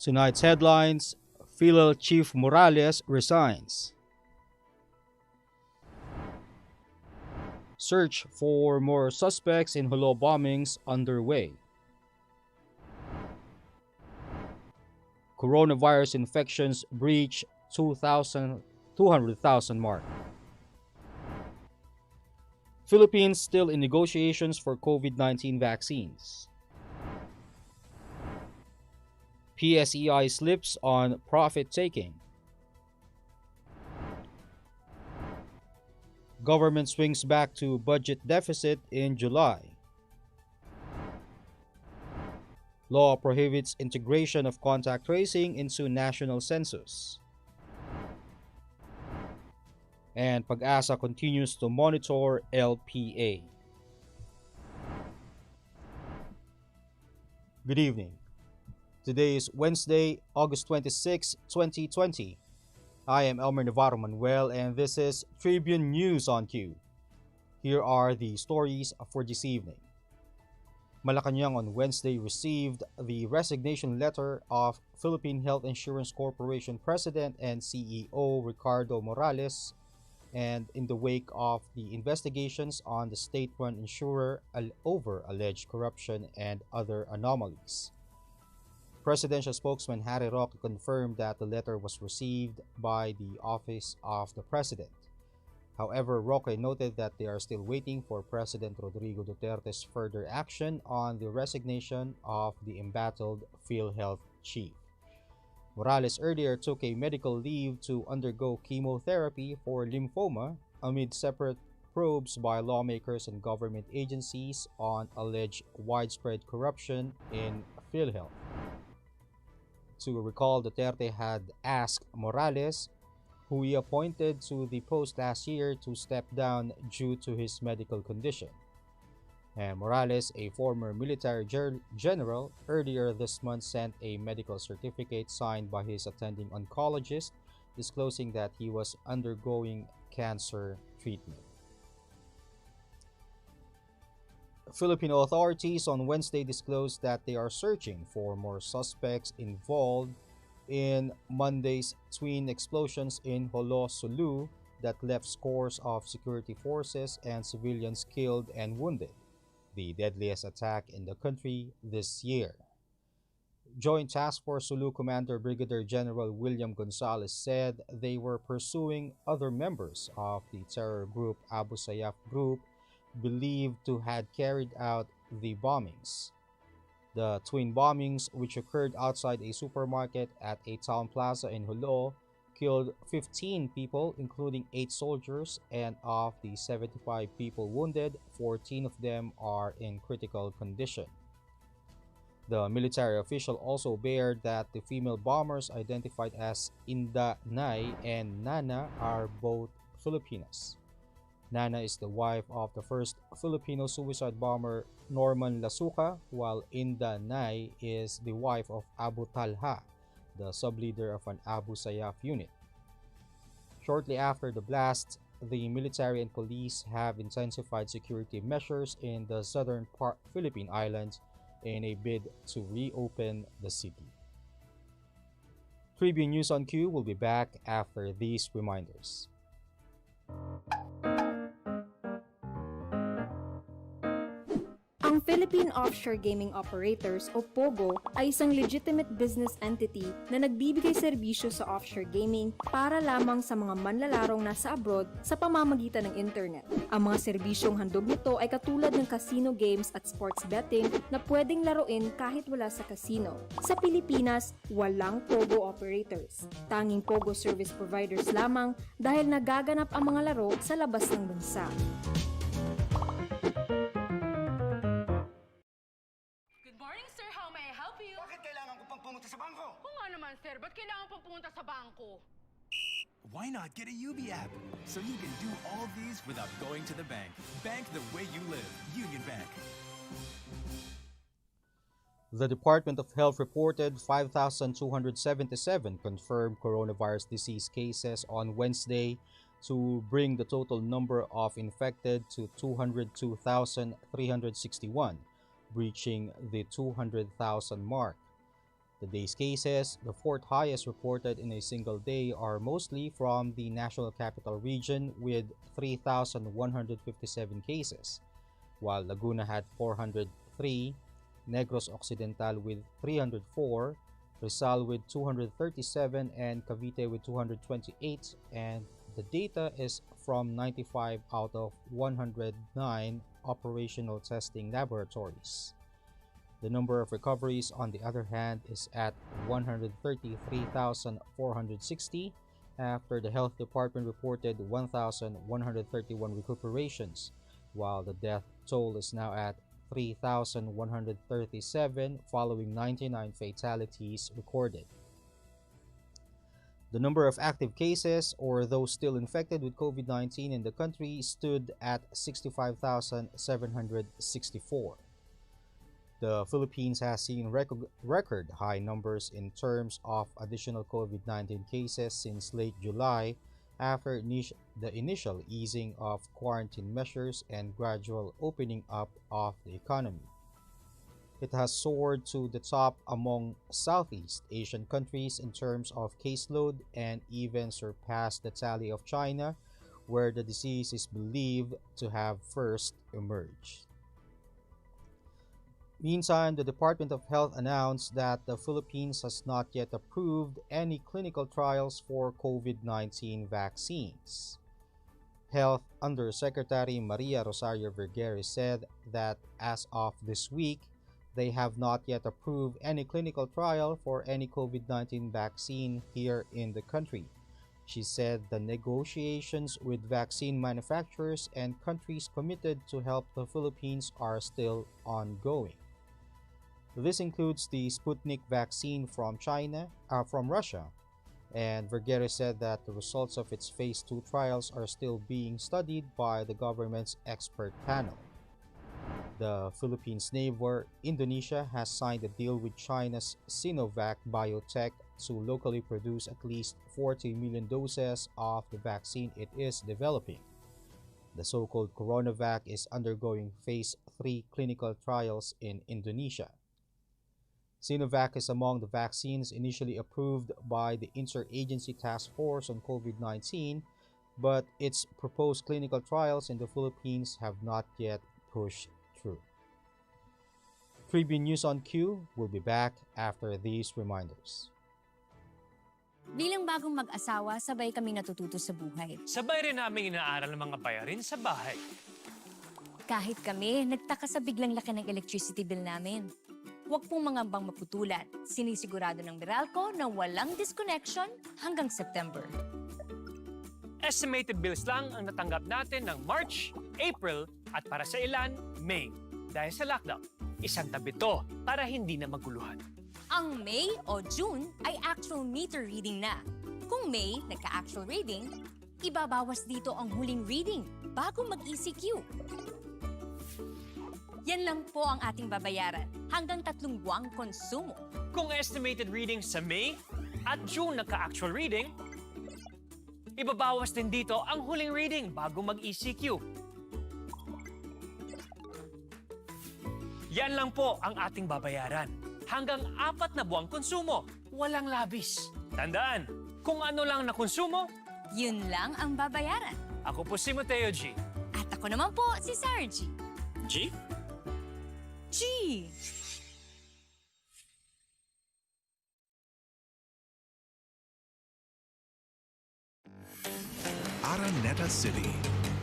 Tonight's headlines: PhilHealth Chief Morales resigns. Search for more suspects in Jolo bombings underway. Coronavirus infections breach 200,000 mark. Philippines still in negotiations for COVID-19 vaccines. PSEi slips on profit taking. Government swings back to budget deficit in July. Law prohibits integration of contact tracing into national census. And PAGASA continues to monitor LPA. Good evening. Today is Wednesday, August 26, 2020. I am Elmer Navarro Manuel and this is Tribune News on Q. Here are the stories for this evening. Malacanang on Wednesday received the resignation letter of Philippine Health Insurance Corporation President and CEO Ricardo Morales, and in the wake of the investigations on the state-run insurer over alleged corruption and other anomalies. Presidential spokesman Harry Roque confirmed that the letter was received by the Office of the President. However, Roque noted that they are still waiting for President Rodrigo Duterte's further action on the resignation of the embattled PhilHealth chief. Morales earlier took a medical leave to undergo chemotherapy for lymphoma amid separate probes by lawmakers and government agencies on alleged widespread corruption in PhilHealth. To recall, Duterte had asked Morales, who he appointed to the post last year, to step down due to his medical condition. And Morales, a former military general, earlier this month sent a medical certificate signed by his attending oncologist disclosing that he was undergoing cancer treatment. Filipino authorities on Wednesday disclosed that they are searching for more suspects involved in Monday's twin explosions in Jolo, Sulu that left scores of security forces and civilians killed and wounded, the deadliest attack in the country this year. Joint Task Force Sulu Commander Brigadier General William Gonzalez said they were pursuing other members of the terror group Abu Sayyaf Group, believed to had carried out the bombings. The twin bombings, which occurred outside a supermarket at a town plaza in Jolo, killed 15 people, including 8 soldiers, and of the 75 people wounded, 14 of them are in critical condition. The military official also bared that the female bombers identified as Inda Nay and Nana are both Filipinas. Nana is the wife of the first Filipino suicide bomber Norman Lasuca, while Inda Nay is the wife of Abu Talha, the sub-leader of an Abu Sayyaf unit. Shortly after the blast, the military and police have intensified security measures in the southern Philippine islands in a bid to reopen the city. Tribune News on Q will be back after these reminders. Ang Philippine Offshore Gaming Operators o POGO ay isang legitimate business entity na nagbibigay serbisyo sa offshore gaming para lamang sa mga manlalarong nasa abroad sa pamamagitan ng internet. Ang mga serbisyong handog nito ay katulad ng casino games at sports betting na pwedeng laruin kahit wala sa casino. Sa Pilipinas, walang POGO operators. Tanging POGO service providers lamang dahil nagaganap ang mga laro sa labas ng bansa. Pumunta sa bangko. Oo nga naman, sir. Ba't kailangan pang pumunta sa bangko? Why not get a UB app so you can do all these without going to the bank? Bank the way you live. Union Bank. The Department of Health reported 5,277 confirmed coronavirus disease cases on Wednesday to bring the total number of infected to 202,361, breaching the 200,000 mark. The day's cases, the fourth highest reported in a single day, are mostly from the National Capital Region with 3,157 cases, while Laguna had 403, Negros Occidental with 304, Rizal with 237, and Cavite with 228, and the data is from 95 out of 109 operational testing laboratories. The number of recoveries, on the other hand, is at 133,460 after the Health Department reported 1,131 recuperations, while the death toll is now at 3,137 following 99 fatalities recorded. The number of active cases, or those still infected with COVID-19 in the country, stood at 65,764. The Philippines has seen record high numbers in terms of additional COVID-19 cases since late July after the initial easing of quarantine measures and gradual opening up of the economy. It has soared to the top among Southeast Asian countries in terms of caseload and even surpassed the tally of China, where the disease is believed to have first emerged. Meantime, the Department of Health announced that the Philippines has not yet approved any clinical trials for COVID-19 vaccines. Health Undersecretary Maria Rosario Vergere said that as of this week, they have not yet approved any clinical trial for any COVID-19 vaccine here in the country. She said the negotiations with vaccine manufacturers and countries committed to help the Philippines are still ongoing. This includes the Sputnik vaccine from Russia, and Vergere said that the results of its phase 2 trials are still being studied by the government's expert panel. The Philippines' neighbor, Indonesia, has signed a deal with China's Sinovac Biotech to locally produce at least 40 million doses of the vaccine it is developing. The so-called CoronaVac is undergoing phase 3 clinical trials in Indonesia. Sinovac is among the vaccines initially approved by the Interagency Task Force on COVID-19, but its proposed clinical trials in the Philippines have not yet pushed through. Tribune News on Q will be back after these reminders. Bilang bagong mag-asawa, sabay kami natututo sa buhay. Sabay rin namin inaaral ng mga bayarin sa bahay. Kahit kami, nagtaka sa biglang laki ng electricity bill namin. Huwag pong mangambang maputulan. Sinisigurado ng Meralco na walang disconnection hanggang September. Estimated bills lang ang natanggap natin ng March, April at para sa ilan, May. Dahil sa lockdown, isang tabi to para hindi na maguluhan. Ang May o June ay actual meter reading na. Kung May nagka-actual reading, ibabawas dito ang huling reading bago mag-ECQ. Yan lang po ang ating babayaran hanggang 3 buwang konsumo. Kung estimated reading sa May at June nagka-actual reading, ibabawas din dito ang huling reading bago mag-ECQ. Yan lang po ang ating babayaran. Hanggang 4 na buwang konsumo, walang labis. Tandaan, kung ano lang na konsumo, Yun lang ang babayaran. ako po si Mateo G. At ako naman po si Sarah G. G? G! Araneta City,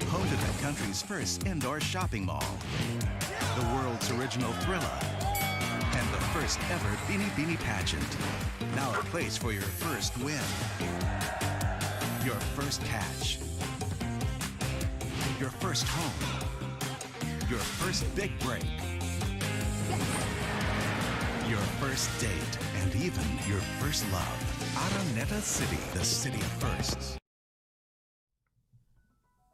home to the country's first indoor shopping mall, the world's original Thrilla, and the first ever Bini Bini pageant. Now a place for your first win, your first catch, your first home, your first big break, your first date, and even your first love. Araneta City, the city of firsts.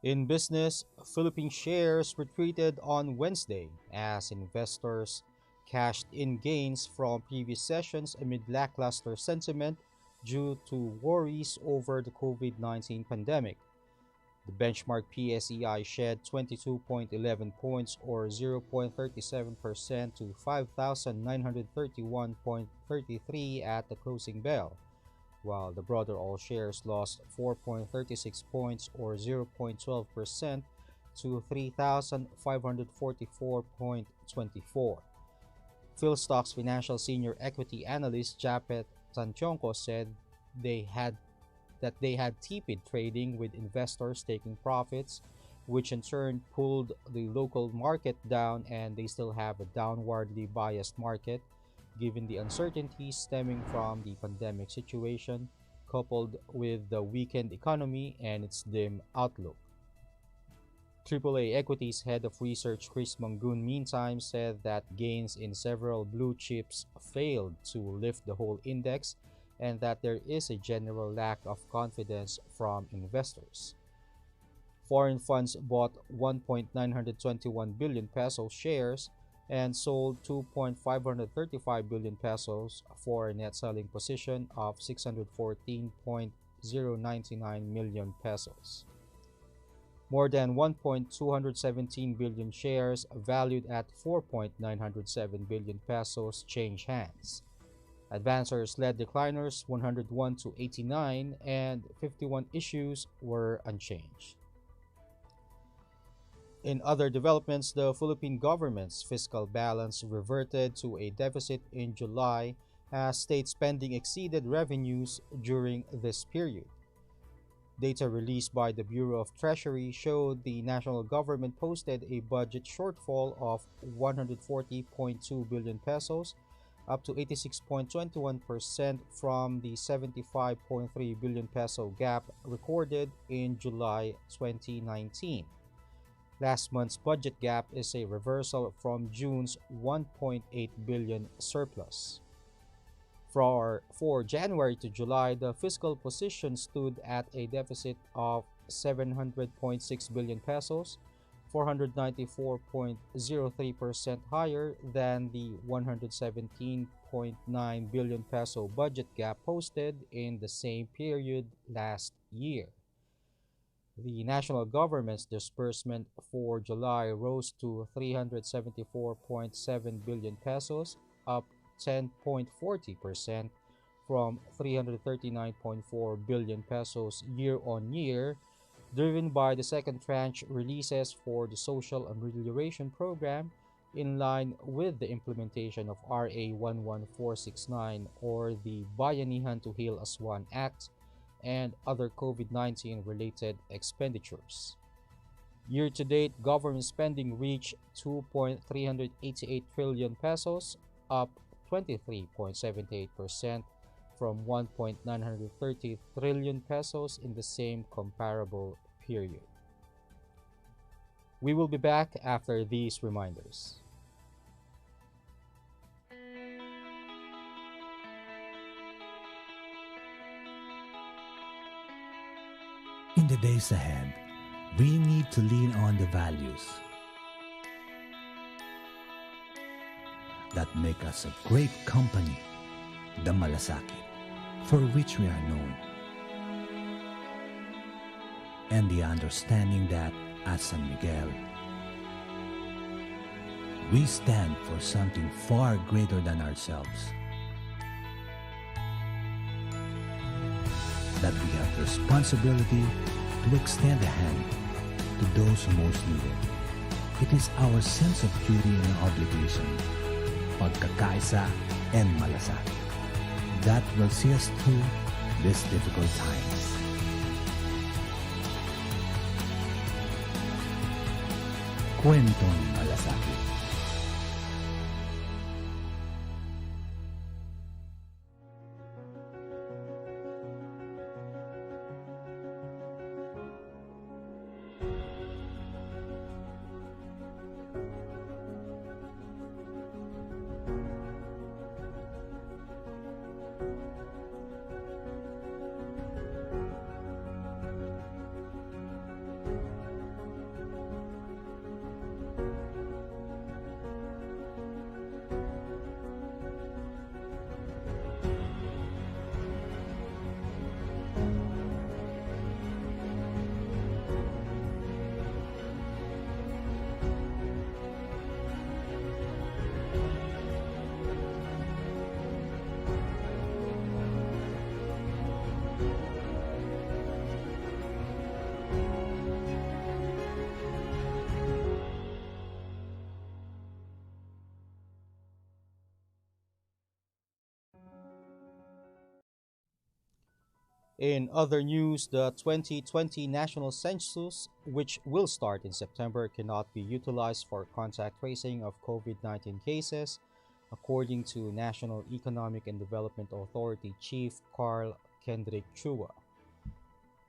In business, Philippine shares retreated on Wednesday as investors cashed in gains from previous sessions amid lackluster sentiment due to worries over the COVID-19 pandemic. The benchmark PSEi shed 22.11 points or 0.37% to 5,931.33 at the closing bell, while the broader all shares lost 4.36 points or 0.12% to 3,544.24. PhilStock's financial senior equity analyst Japet Sanchonko said they had tepid trading with investors taking profits, which in turn pulled the local market down, and they still have a downwardly biased market given the uncertainty stemming from the pandemic situation coupled with the weakened economy and its dim outlook. AAA Equities head of research Chris Mangun meantime said that gains in several blue chips failed to lift the whole index and that there is a general lack of confidence from investors. Foreign funds bought 1.921 billion peso shares and sold 2.535 billion pesos for a net selling position of 614.099 million pesos. More than 1.217 billion shares valued at 4.907 billion pesos change hands. Advancers led decliners 101 to 89 and 51 issues were unchanged. In other developments, the Philippine government's fiscal balance reverted to a deficit in July as state spending exceeded revenues during this period. Data released by the Bureau of Treasury showed the national government posted a budget shortfall of 140.2 billion pesos, up to 86.21% from the 75.3 billion peso gap recorded in July 2019. Last month's budget gap is a reversal from June's 1.8 billion surplus. For January to July, the fiscal position stood at a deficit of 700.6 billion pesos, 494.03% higher than the 117.9 billion peso budget gap posted in the same period last year. The national government's disbursement for July rose to 374.7 billion pesos, up 10.40% from 339.4 billion pesos year on year, driven by the second tranche releases for the Social Amelioration Program in line with the implementation of RA 11469 or the Bayanihan to Heal as One Act and other COVID-19 related expenditures. Year-to-date, government spending reached 2.388 trillion pesos, up 23.78% from 1.930 trillion pesos in the same comparable period. We will be back after these reminders. In the days ahead, we need to lean on the values that make us a great company, the Malasakit, for which we are known, and the understanding that, as San Miguel, we stand for something far greater than ourselves, that we have responsibility to extend a hand to those who most need it. It is our sense of duty and obligation, pagkakaisa and malasakit, that will see us through these difficult times. Kwentong Malasakit. In other news, the 2020 national census, which will start in September, cannot be utilized for contact tracing of COVID-19 cases, according to National Economic and Development Authority Chief Carl Kendrick Chua.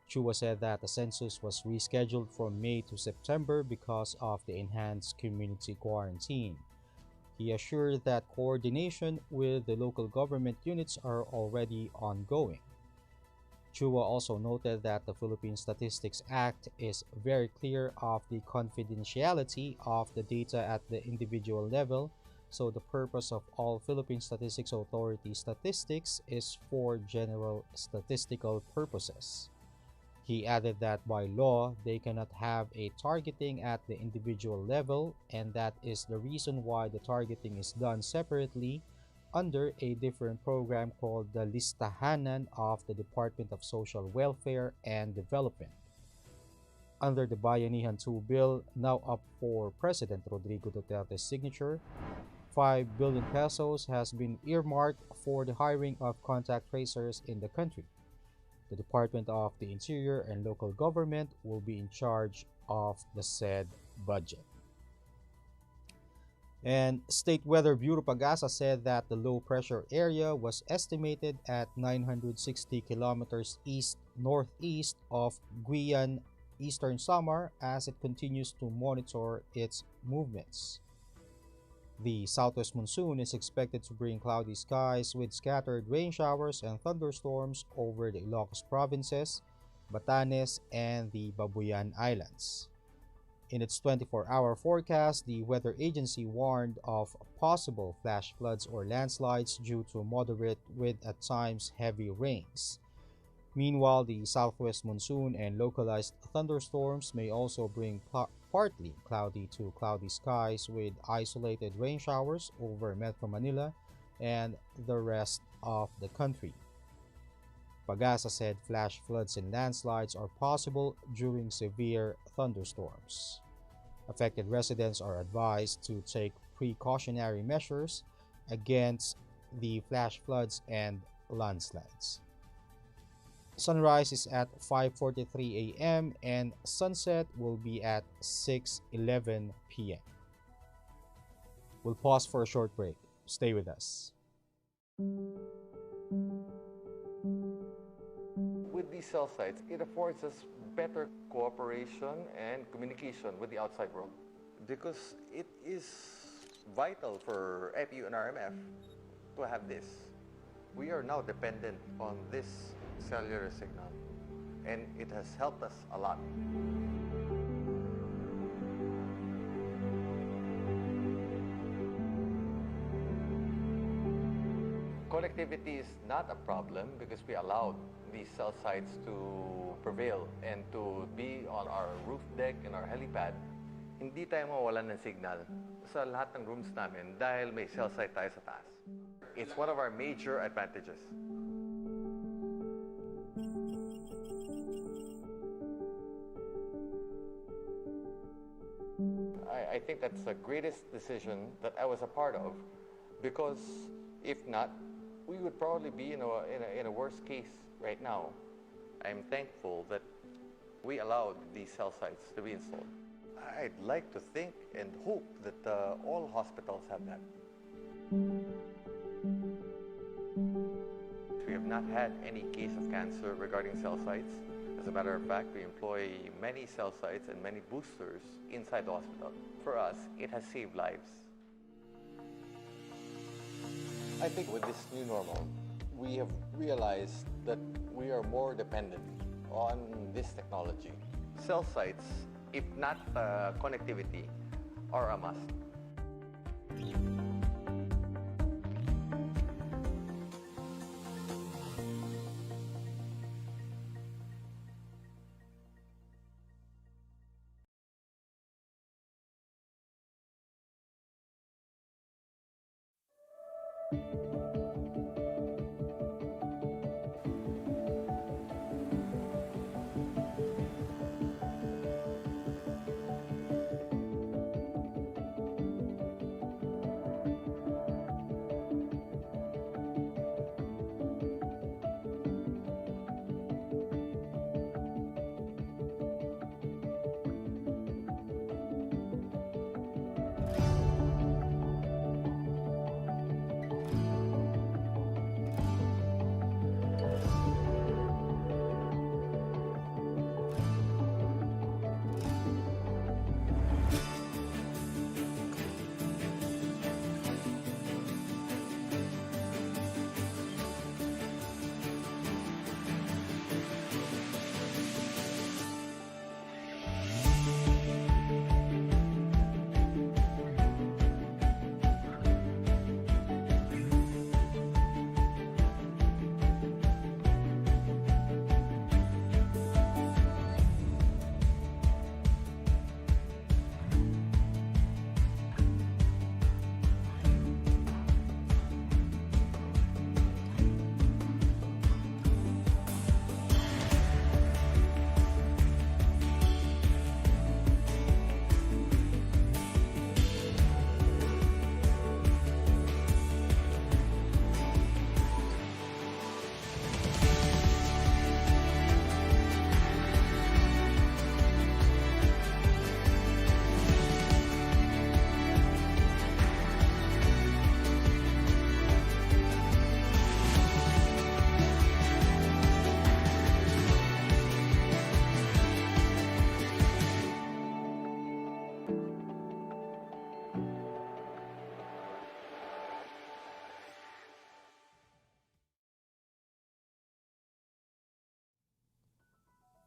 Chua said that the census was rescheduled from May to September because of the enhanced community quarantine. He assured that coordination with the local government units are already ongoing. Chua also noted that the Philippine Statistics Act is very clear of the confidentiality of the data at the individual level, so the purpose of all Philippine Statistics Authority statistics is for general statistical purposes. He added that by law, they cannot have a targeting at the individual level, and that is the reason why the targeting is done separately under a different program called the Listahanan of the Department of Social Welfare and Development. Under the Bayanihan 2 bill, now up for President Rodrigo Duterte's signature, 5 billion pesos has been earmarked for the hiring of contact tracers in the country. The Department of the Interior and local government will be in charge of the said budget. And State Weather Bureau PAGASA said that the low pressure area was estimated at 960 kilometers east-northeast of Guyana, Eastern Samar, as it continues to monitor its movements. The southwest monsoon is expected to bring cloudy skies with scattered rain showers and thunderstorms over the Ilocos provinces, Batanes, and the Babuyan Islands. In its 24-hour forecast, the weather agency warned of possible flash floods or landslides due to moderate with at times heavy rains. Meanwhile, the southwest monsoon and localized thunderstorms may also bring partly cloudy to cloudy skies with isolated rain showers over Metro Manila and the rest of the country. PAGASA said flash floods and landslides are possible during severe thunderstorms. Affected residents are advised to take precautionary measures against the flash floods and landslides. Sunrise is at 5:43 a.m. and sunset will be at 6:11 p.m. We'll pause for a short break. Stay with us. With these cell sites, it affords us better cooperation and communication with the outside world because it is vital for FU and RMF to have this. We are now dependent on this cellular signal, and it has helped us a lot. Connectivity is not a problem because we allowed these cell sites to prevail and to be on our roof deck and our helipad. Hindi tayo mawalan ng signal sa lahat ng rooms namin dahil may cell site tayo sa taas. It's one of our major advantages. I think that's the greatest decision that I was a part of because if not, we would probably be in a worse case right now. I'm thankful that we allowed these cell sites to be installed. I'd like to think and hope that all hospitals have that. We have not had any case of cancer regarding cell sites. As a matter of fact, we employ many cell sites and many boosters inside the hospital. For us, it has saved lives. I think with this new normal, we have realized that we are more dependent on this technology. Cell sites, if not connectivity, are a must.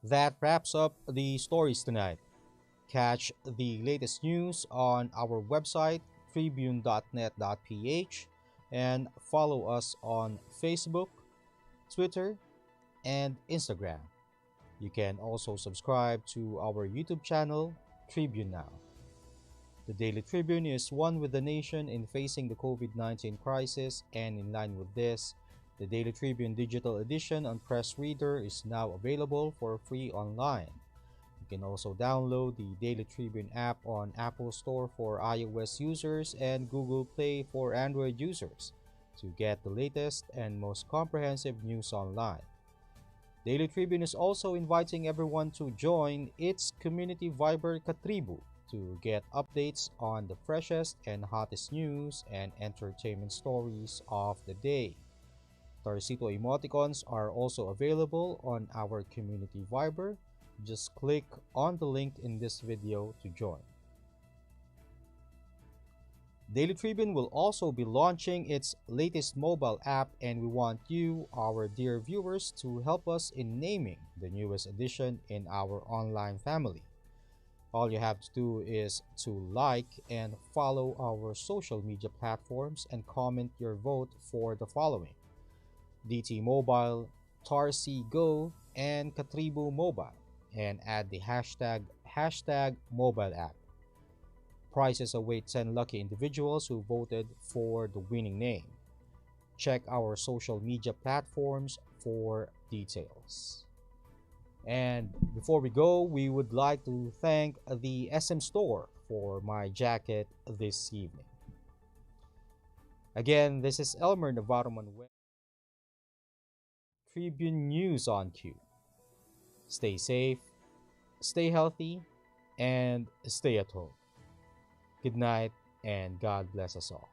That wraps up the stories tonight. Catch the latest news on our website, tribune.net.ph, and follow us on Facebook, Twitter, and Instagram. You can also subscribe to our YouTube channel, Tribune Now. The Daily Tribune is one with the nation in facing the COVID-19 crisis, and in line with this, the Daily Tribune digital edition on Press Reader is now available for free online. You can also download the Daily Tribune app on Apple Store for iOS users and Google Play for Android users to get the latest and most comprehensive news online. Daily Tribune is also inviting everyone to join its community Viber Katribu to get updates on the freshest and hottest news and entertainment stories of the day. Tarcito emoticons are also available on our community Viber. Just click on the link in this video to join. Daily Tribune will also be launching its latest mobile app, and we want you, our dear viewers, to help us in naming the newest edition in our online family. All you have to do is to like and follow our social media platforms and comment your vote for the following: DT Mobile, Tarsi Go, and Katribu Mobile, and add the hashtag mobile app. Prizes await 10 lucky individuals who voted for the winning name. Check our social media platforms for details. And before we go, we would like to thank the SM Store for my jacket this evening. Again, this is Elmer Navarro Manuel. Tribune News on Cue. Stay safe, stay healthy, and stay at home. Good night, and God bless us all.